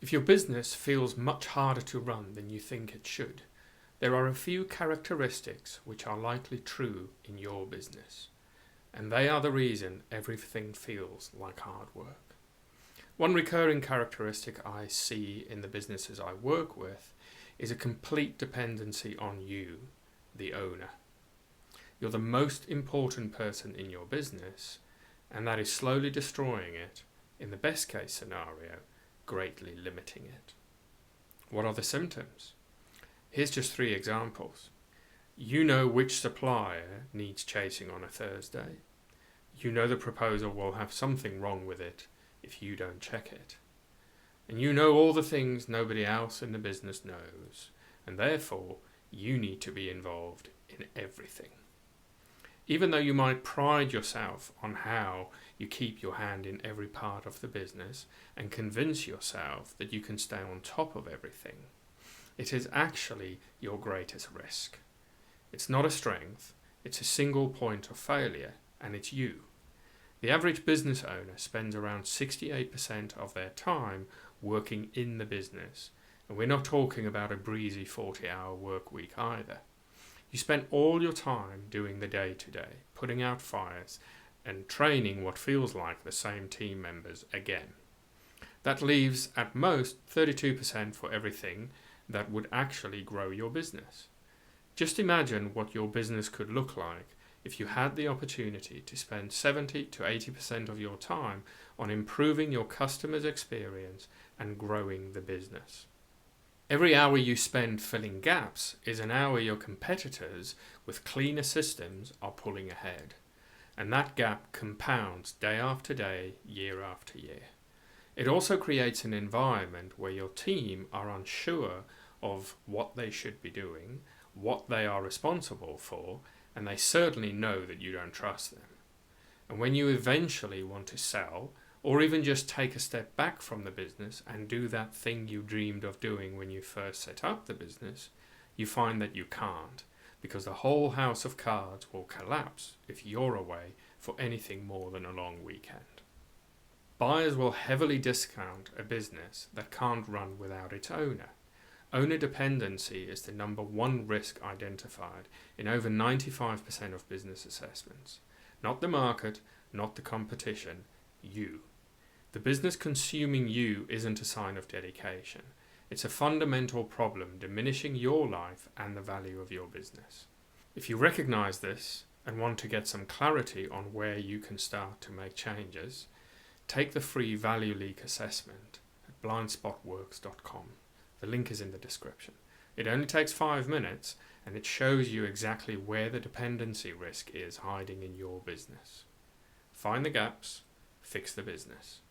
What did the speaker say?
If your business feels much harder to run than you think it should, there are a few characteristics which are likely true in your business, and they are the reason everything feels like hard work. One recurring characteristic I see in the businesses I work with is a complete dependency on you, the owner. You're the most important person in your business, and that is slowly destroying it, in the best case scenario, greatly limiting it. What are the symptoms? Here's just 3 examples. You know which supplier needs chasing on a Thursday. You know the proposal will have something wrong with it if you don't check it. And you know all the things nobody else in the business knows, and therefore you need to be involved in everything. Even though you might pride yourself on how you keep your hand in every part of the business and convince yourself that you can stay on top of everything, it is actually your greatest risk. It's not a strength, it's a single point of failure, and it's you. The average business owner spends around 68% of their time working in the business, and we're not talking about a breezy 40-hour work week either. You spend all your time doing the day-to-day, putting out fires, and training what feels like the same team members again. That leaves at most 32% for everything that would actually grow your business. Just imagine what your business could look like if you had the opportunity to spend 70 to 80% of your time on improving your customers' experience and growing the business. Every hour you spend filling gaps is an hour your competitors with cleaner systems are pulling ahead. And that gap compounds day after day, year after year. It also creates an environment where your team are unsure of what they should be doing, what they are responsible for, and they certainly know that you don't trust them. And when you eventually want to sell, or even just take a step back from the business and do that thing you dreamed of doing when you first set up the business, you find that you can't, because the whole house of cards will collapse if you're away for anything more than a long weekend. Buyers will heavily discount a business that can't run without its owner. Owner dependency is the number 1 risk identified in over 95% of business assessments. Not the market, not the competition, you. The business consuming you isn't a sign of dedication. It's a fundamental problem diminishing your life and the value of your business. If you recognize this and want to get some clarity on where you can start to make changes, take the free Value Leak assessment at blindspotworks.com. The link is in the description. It only takes 5 minutes and it shows you exactly where the dependency risk is hiding in your business. Find the gaps, fix the business.